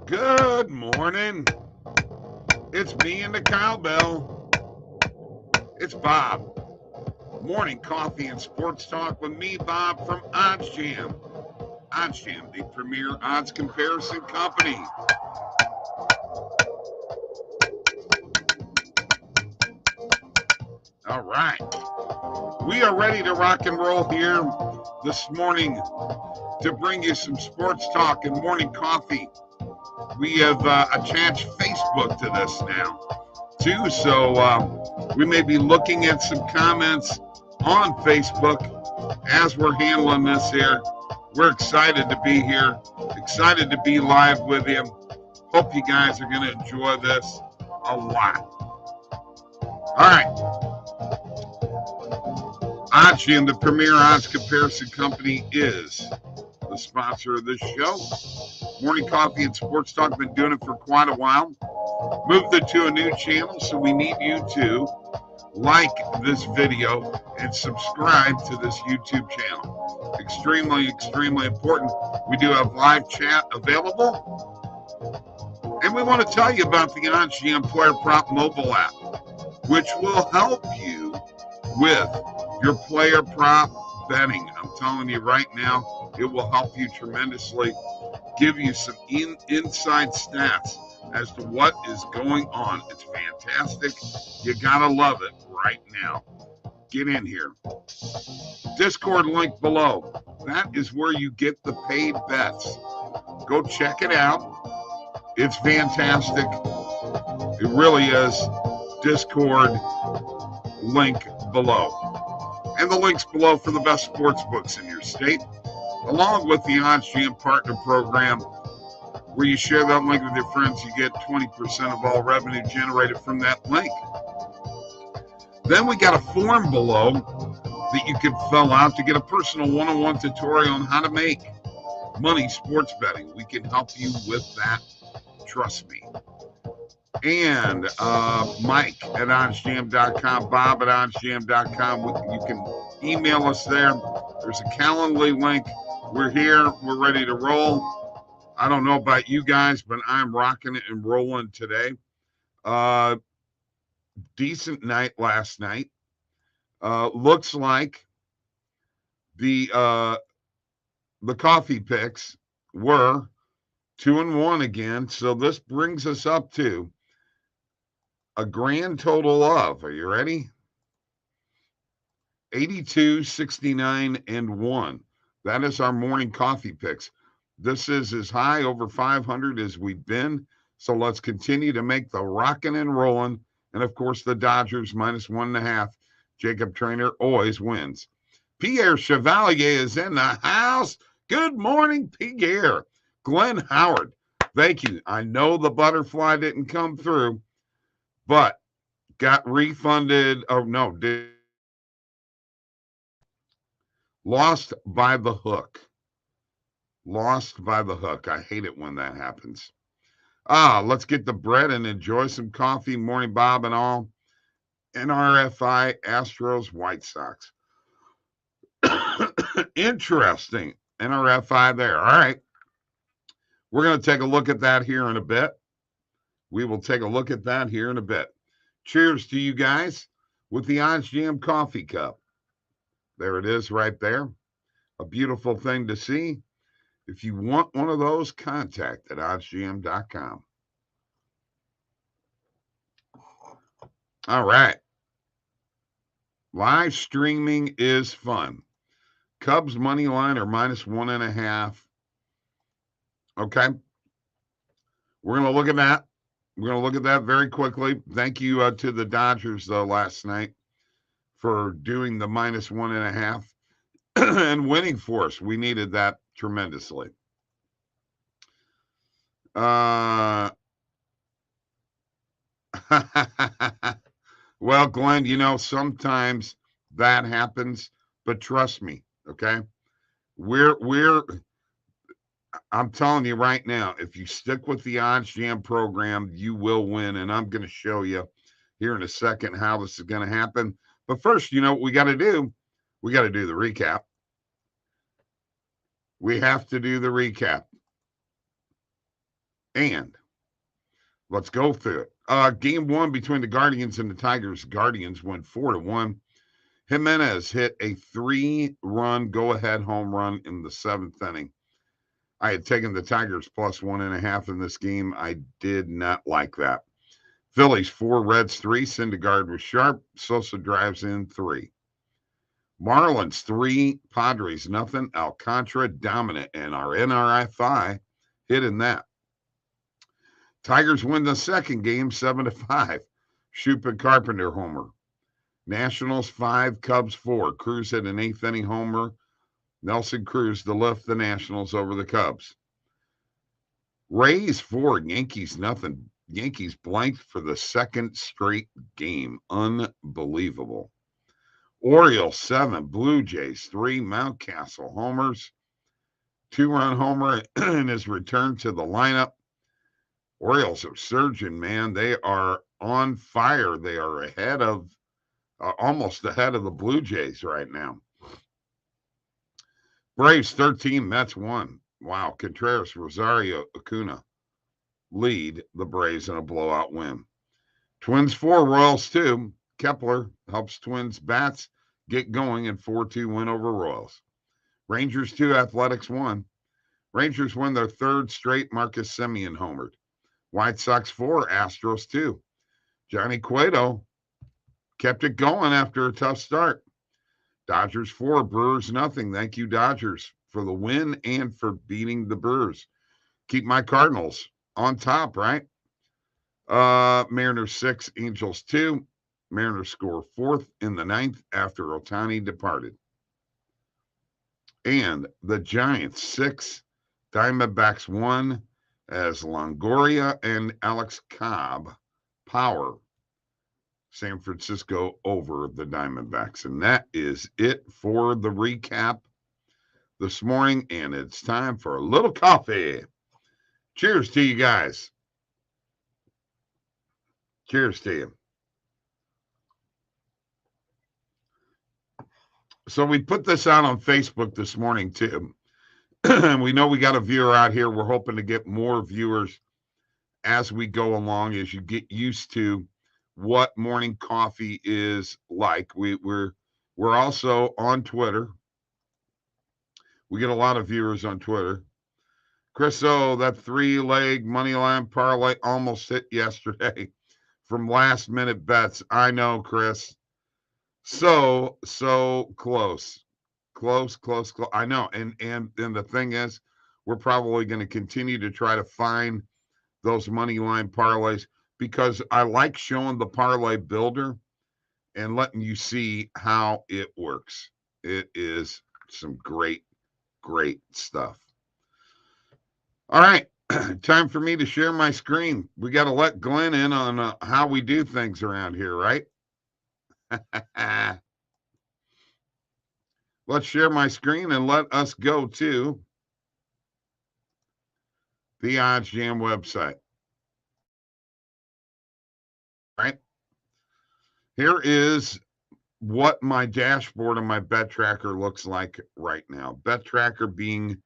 Good morning. It's me and the cowbell. It's Bob. Morning coffee and sports talk with me, Bob, from OddsJam. OddsJam, the premier odds comparison company. All right. We are ready to rock and roll here this morning to bring you some sports talk and morning coffee. We have attached Facebook to this now, too. So we may be looking at some comments on Facebook as we're handling this here. We're excited to be here, excited to be live with you. Hope you guys are going to enjoy this a lot. All right. OddsJam, the premier odds comparison company, is the sponsor of this show. Morning coffee and sports talk. Been doing it for quite a while. Moved it to a new channel, so we need you to like this video and subscribe to this YouTube channel. Extremely, extremely important. We do have live chat available. And we want to tell you about the OddsJam Player Prop mobile app, which will help you with your player prop betting. I'm telling you right now, it will help you tremendously, give you some inside stats as to what is going on. It's fantastic. You gotta love it right now. Get in here. Discord link below. That is where you get the paid bets. Go check it out. It's fantastic. It really is. Discord link below. And the links below for the best sports books in your state, along with the OddsJam Partner Program, where you share that link with your friends. You get 20% of all revenue generated from that link. Then we got a form below that you can fill out to get a personal one-on-one tutorial on how to make money sports betting. We can help you with that. Trust me. And Mike at oddsjam.com, Bob at oddsjam.com. You can email us there. There's a Calendly link. We're here. We're ready to roll. I don't know about you guys, but I'm rocking it and rolling today. Decent night last night. Looks like the coffee picks were 2-1 again. So this brings us up to a grand total of, are you ready? 82, 69, and 1. That is our morning coffee picks. This is as high over 500 as we've been. So let's continue to make the rocking and rolling. And of course, the Dodgers -1.5. Jacob Trainer always wins. Pierre Chevalier is in the house. Good morning, Pierre. Glenn Howard, thank you. I know the butterfly didn't come through, but got refunded. Oh, no. Lost by the hook. Lost by the hook. I hate it when that happens. Let's get the bread and enjoy some coffee. Morning, Bob and all. NRFI, Astros, White Sox. Interesting. NRFI there. All right. We're going to take a look at that here in a bit. We will take a look at that here in a bit. Cheers to you guys with the OddsJam coffee cup. There it is right there. A beautiful thing to see. If you want one of those, contact at oddsjam.com. All right. Live streaming is fun. Cubs money line are -1.5. Okay. We're going to look at that. We're going to look at that very quickly. Thank you to the Dodgers, though, last night for doing the -1.5 and winning for us. We needed that tremendously. Well, Glenn, sometimes that happens, but trust me, okay? I'm telling you right now, if you stick with the OddsJam program, you will win. And I'm going to show you here in a second how this is going to happen. But first, you know what we got to do? We got to do the recap. We have to do the recap. And let's go through it. Game one between the Guardians and the Tigers. Guardians won 4-1. Jimenez hit a 3-run go-ahead home run in the 7th inning. I had taken the Tigers plus 1.5 in this game. I did not like that. Phillies 4, Reds 3. Syndergaard was sharp. Sosa drives in 3. Marlins 3, Padres nothing. Alcantara dominant, and our NRI hit in that. Tigers win the second game 7-5. Shoop Carpenter homer. Nationals 5, Cubs 4. Cruz hit an 8th inning homer. Nelson Cruz to lift the Nationals over the Cubs. Rays 4, Yankees nothing. Yankees blanked for the second straight game. Unbelievable. Orioles 7, Blue Jays 3, Mountcastle homers. 2-run homer in his return to the lineup. Orioles are surging, man. They are on fire. They are ahead of, almost ahead of the Blue Jays right now. Braves 13, Mets 1. Wow, Contreras, Rosario, Acuna lead the Braves in a blowout win. Twins 4, Royals 2. Kepler helps Twins bats get going in 4-2 win over Royals. Rangers 2, Athletics 1. Rangers win their 3rd straight. Marcus Semien homered. White Sox 4, Astros 2. Johnny Cueto kept it going after a tough start. Dodgers 4, Brewers nothing. Thank you, Dodgers, for the win and for beating the Brewers. Keep my Cardinals on top, right? Mariners 6, Angels 2. Mariners score 4th in the 9th after Ohtani departed. And the Giants 6, Diamondbacks 1, as Longoria and Alex Cobb power San Francisco over the Diamondbacks. And that is it for the recap this morning. And it's time for a little coffee. Cheers to you guys. Cheers to you. So we put this out on Facebook this morning too. We know we got a viewer out here. We're hoping to get more viewers as we go along, as you get used to what morning coffee is like. We're also on Twitter. We get a lot of viewers on Twitter. Chris, that 3-leg money line parlay almost hit yesterday from last minute bets. I know, Chris. So close. Close. I know. And the thing is, we're probably going to continue to try to find those money line parlays because I like showing the parlay builder and letting you see how it works. It is some great stuff. All right. Time for me to share my screen. We got to let Glenn in on how we do things around here, right? Let's share my screen and let us go to the oddsjam website. Right? Here is what my dashboard and my bet tracker looks like right now. Bet tracker being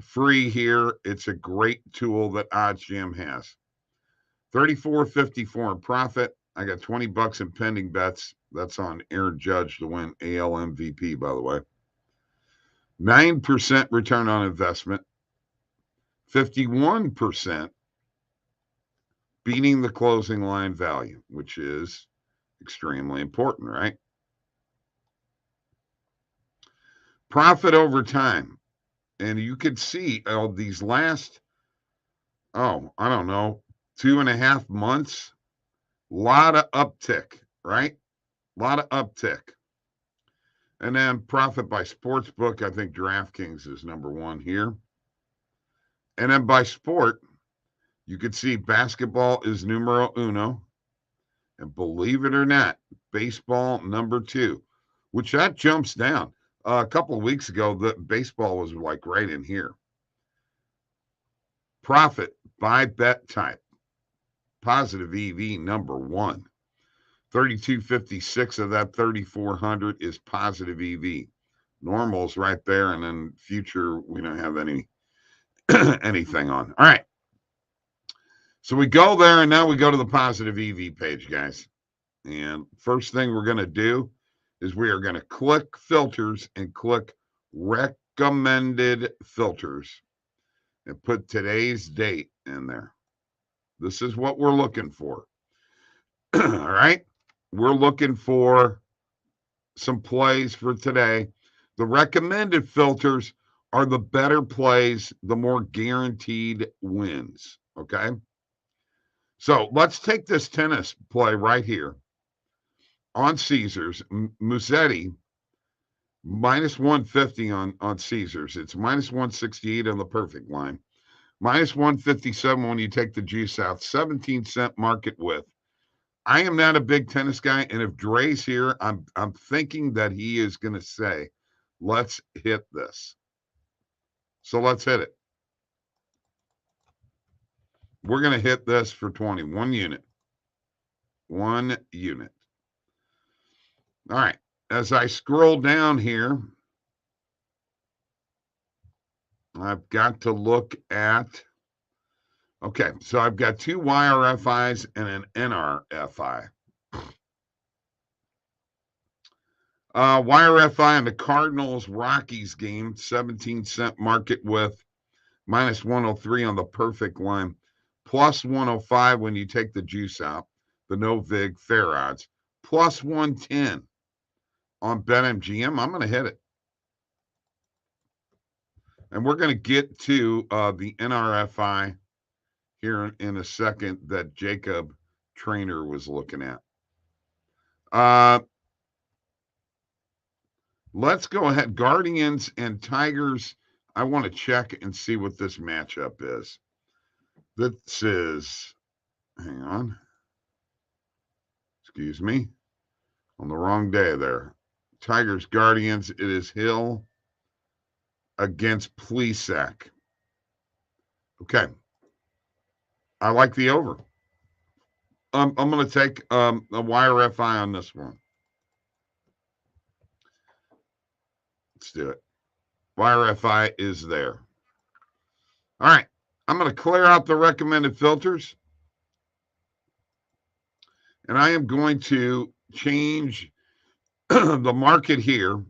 free here. It's a great tool that oddsjam has. $34.54 in profit. I got $20 in pending bets. That's on Aaron Judge to win AL MVP, by the way. 9% return on investment. 51% beating the closing line value, which is extremely important, right? Profit over time. And you could see these last, I don't know, 2.5 months, a lot of uptick, right? A lot of uptick. And then profit by sportsbook, I think DraftKings is number 1 here. And then by sport, you could see basketball is numero uno. And believe it or not, baseball number 2, which that jumps down. A couple of weeks ago, the baseball was like right in here. Profit by bet type. Positive EV number 1. 3256 of that 3400 is positive EV. Normal's right there, and then future we don't have anything on. All right. So we go there, and now we go to the positive EV page, guys. And first thing we're going to do is we are going to click filters and click recommended filters and put today's date in there. This is what we're looking for. All right. We're looking for some plays for today. The recommended filters are the better plays, the more guaranteed wins. Okay. So let's take this tennis play right here on Caesars. Musetti minus 150 on Caesars. It's minus 168 on the perfect line. Minus 157 when you take the juice out. 17-cent market width. I am not a big tennis guy, and if Dre's here, I'm thinking that he is going to say, let's hit this. So let's hit it. We're going to hit this for 20. 1 unit. 1 unit. All right. As I scroll down here, I've got to look at, okay, so I've got 2 YRFIs and an NRFI. YRFI on the Cardinals-Rockies game, 17-cent market width, minus 103 on the perfect line, plus 105 when you take the juice out, the no vig fair odds, plus 110 on BetMGM. I'm going to hit it. And we're going to get to the NRFI here in a second that Jacob Trainer was looking at. Let's go ahead. Guardians and Tigers. I want to check and see what this matchup is. This is, hang on. Excuse me. On the wrong day there. Tigers, Guardians. It is Hill against Plesac. Okay. I like the over. I'm going to take a YRFI on this one. Let's do it. YRFI is there. All right. I'm going to clear out the recommended filters. And I am going to change the market here.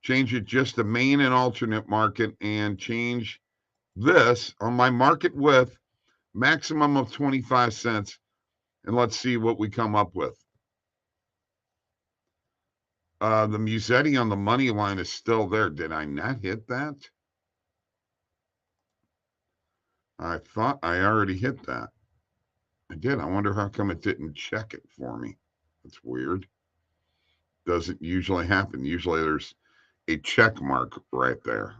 Change it just to main and alternate market and change this on my market width, maximum of 25 cents. And let's see what we come up with. The Musetti on the money line is still there. Did I not hit that? I thought I already hit that. I did. I wonder how come it didn't check it for me. That's weird. Doesn't usually happen. Usually there's a check mark right there.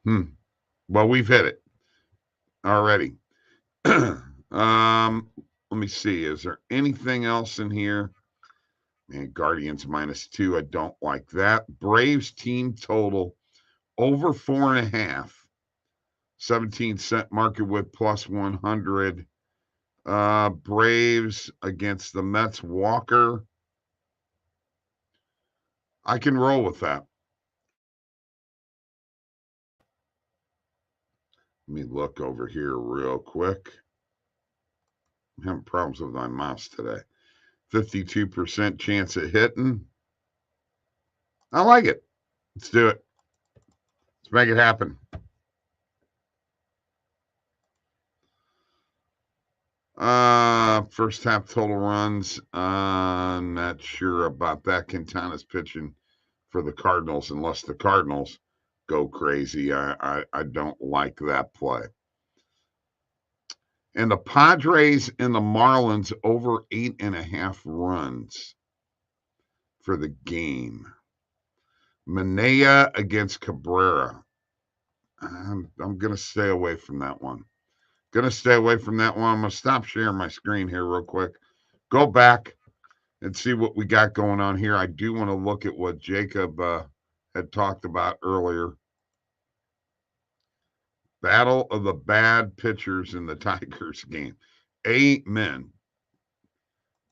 Well, we've hit it already. Let me see. Is there anything else in here? Man, Guardians -2. I don't like that. Braves team total over 4.5. 17-cent market with plus 100. Braves against the Mets. Walker. I can roll with that. Let me look over here real quick. I'm having problems with my mouse today. 52% chance of hitting. I like it. Let's do it. Let's make it happen. First half total runs. Not sure about that. Quintana's pitching for the Cardinals unless the Cardinals go crazy. I don't like that play. And the Padres and the Marlins over 8.5 runs for the game. Manea against Cabrera. I'm going to stay away from that one. I'm going to stop sharing my screen here real quick. Go back and see what we got going on here. I do want to look at what Jacob had talked about earlier. Battle of the bad pitchers in the Tigers game. Amen.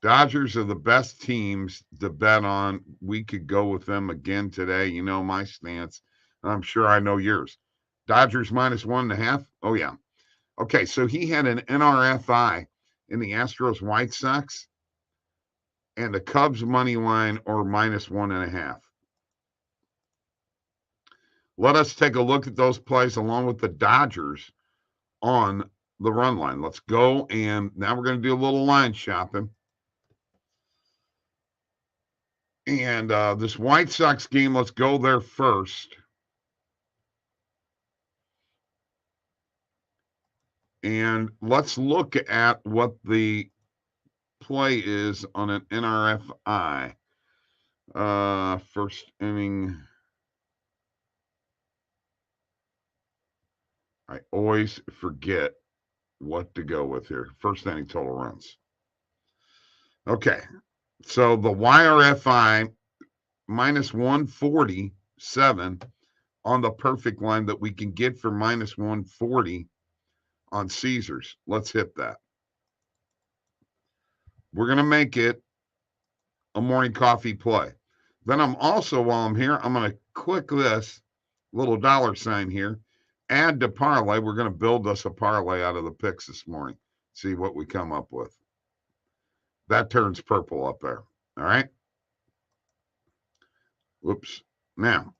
Dodgers are the best teams to bet on. We could go with them again today. You know my stance. I'm sure I know yours. Dodgers -1.5. Oh, yeah. Okay, so he had an NRFI in the Astros White Sox and the Cubs money line or -1.5. Let us take a look at those plays along with the Dodgers on the run line. Let's go, and now we're going to do a little line shopping. And this White Sox game, let's go there first. And let's look at what the play is on an NRFI. First inning. I always forget what to go with here. First inning total runs. Okay. So the YRFI -147 on the perfect line that we can get for -140 on Caesars. Let's hit that. We're going to make it a morning coffee play. Then I'm also, while I'm here, I'm going to click this little $ here, add to parlay. We're going to build us a parlay out of the picks this morning. See what we come up with. That turns purple up there. All right. Whoops. Now,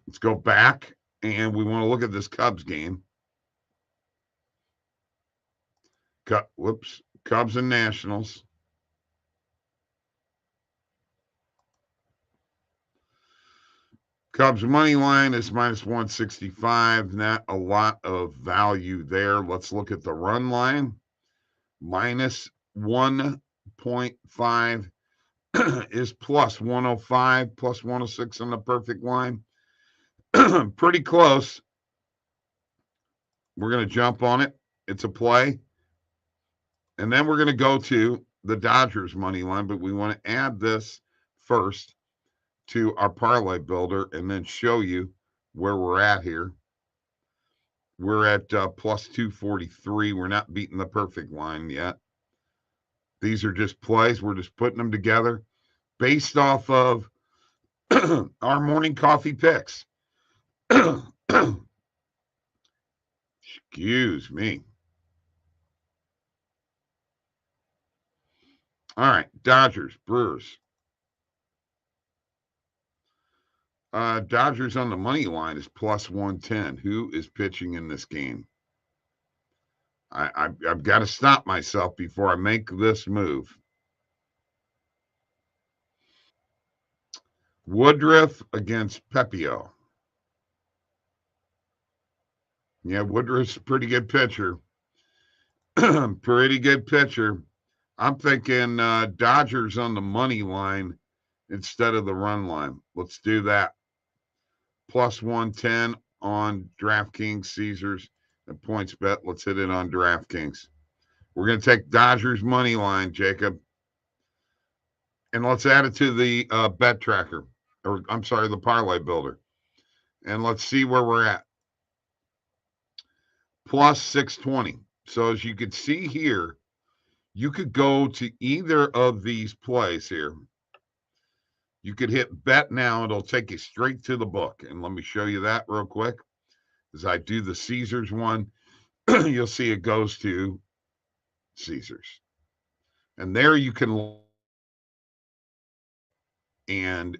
let's go back, and we want to look at this Cubs game. Cubs and Nationals. Cubs money line is -165. Not a lot of value there. Let's look at the run line. -1.5 is +105, +106 on the perfect line. Pretty close. We're going to jump on it. It's a play. And then we're going to go to the Dodgers money line, but we want to add this first to our parlay builder and then show you where we're at here. We're at +243. We're not beating the perfect line yet. These are just plays. We're just putting them together based off of our morning coffee picks. Excuse me. All right, Dodgers, Brewers. Dodgers on the money line is +110. Who is pitching in this game? I've got to stop myself before I make this move. Woodruff against Pepio. Yeah, Woodruff's a pretty good pitcher. Pretty good pitcher. I'm thinking Dodgers on the money line instead of the run line. Let's do that. +110 on DraftKings, Caesars, and PointsBet. Let's hit it on DraftKings. We're going to take Dodgers money line, Jacob. And let's add it to the bet tracker. Or I'm sorry, the parlay builder. And let's see where we're at. +620. So as you can see here, you could go to either of these plays here. You could hit bet now. It'll take you straight to the book. And let me show you that real quick. As I do the Caesars one, you'll see it goes to Caesars. And there you can and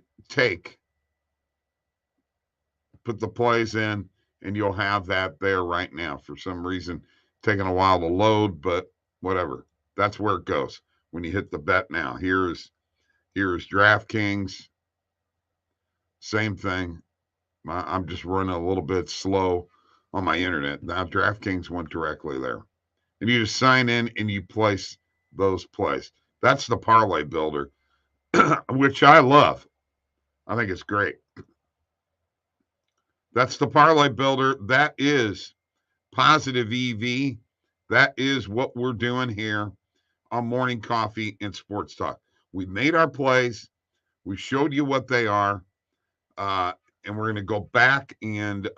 put the plays in, and you'll have that there right now. For some reason, taking a while to load, but whatever. That's where it goes when you hit the bet now. Here's DraftKings. Same thing. I'm just running a little bit slow on my internet. Now DraftKings went directly there. And you just sign in and you place those plays. That's the parlay builder, which I love. I think it's great. That's the parlay builder. That is positive EV. That is what we're doing here on Morning Coffee and Sports Talk. We made our plays. We showed you what they are. And we're going to go back and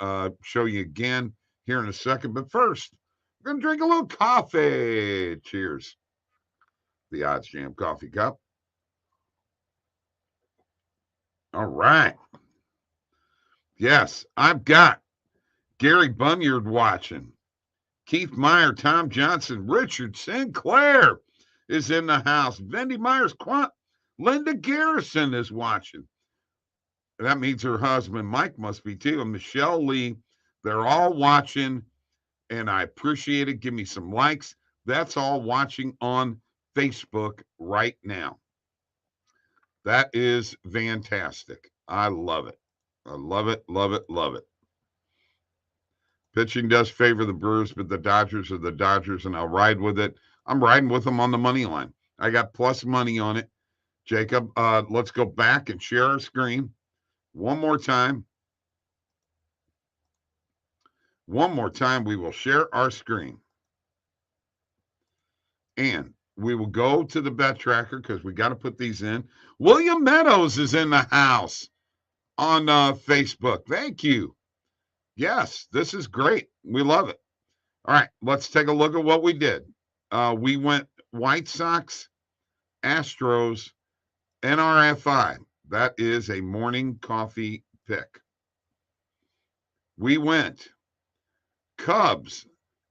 show you again here in a second. But first, we're going to drink a little coffee. Cheers. The OddsJam coffee cup. All right. Yes, I've got Gary Bunyard watching. Keith Meyer, Tom Johnson, Richard Sinclair is in the house. Vendy Myers, Linda Garrison is watching. That means her husband, Mike, must be too. And Michelle Lee, they're all watching, and I appreciate it. Give me some likes. That's all watching on Facebook right now. That is fantastic. I love it. I love it, love it, love it. Pitching does favor the Brewers, but the Dodgers are the Dodgers, and I'll ride with it. I'm riding with them on the money line. I got plus money on it. Jacob, let's go back and share our screen one more time. One more time, we will share our screen. And we will go to the bet tracker because we got to put these in. William Meadows is in the house on Facebook. Thank you. Yes, this is great. We love it. All right, let's take a look at what we did. We went White Sox, Astros, NRFI. That is a morning coffee pick. We went Cubs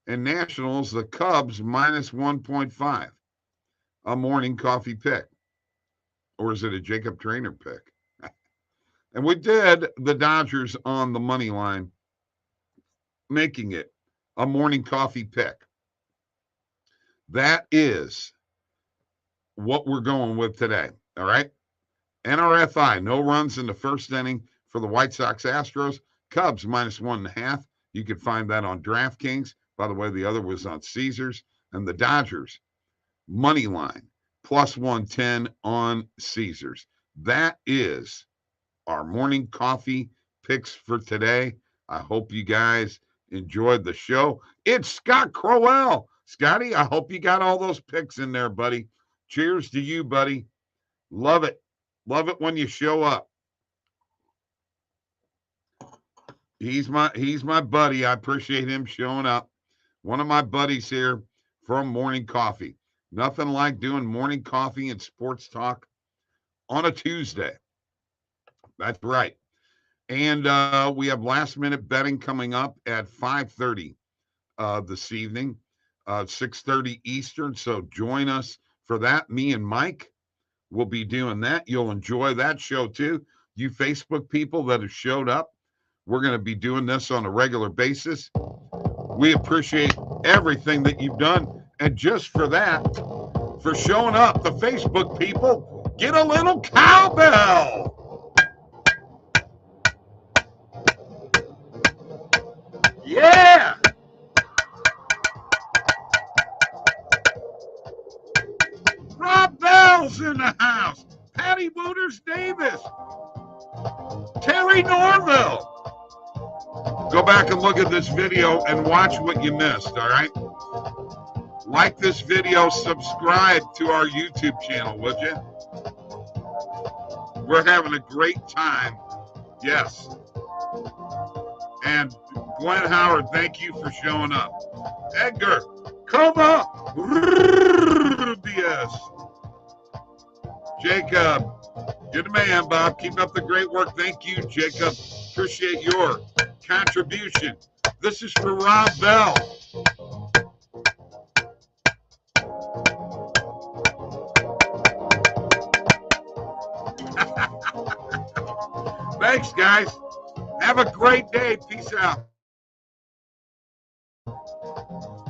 and Nationals, the Cubs minus 1.5. A morning coffee pick. Or is it a Jacob Trainer pick? And we did the Dodgers on the money line, making it a morning coffee pick. That is what we're going with today. All right. NRFI, no runs in the first inning for the White Sox Astros. Cubs minus 1.5. You can find that on DraftKings. By the way, the other was on Caesars. And the Dodgers, money line, plus 110 on Caesars. That is our morning coffee picks for today. I hope you guys enjoyed the show. It's Scott Crowell. Scotty, I hope you got all those picks in there, buddy. Cheers to you, buddy. Love it. Love it when you show up. He's my buddy. I appreciate him showing up. One of my buddies here from Morning Coffee. Nothing like doing morning coffee and sports talk on a Tuesday. That's right. And we have last minute betting coming up at 5:30 this evening, 6:30 Eastern. So join us for that. Me and Mike will be doing that. You'll enjoy that show too. You Facebook people that have showed up, we're going to be doing this on a regular basis. We appreciate everything that you've done. And just for that, for showing up, the Facebook people, get a little cowbell. Yeah. Rob Bell's in the house. Patty Wooters Davis. Terry Norville. Go back and look at this video and watch what you missed, all right? Like this video, subscribe to our YouTube channel, would you? We're having a great time. Yes. And Glenn Howard, thank you for showing up. Edgar, Coma, BS. Jacob, you're the man, Bob. Keep up the great work. Thank you, Jacob. Appreciate your contribution. This is for Rob Bell. Thanks, guys. Have a great day. Peace out.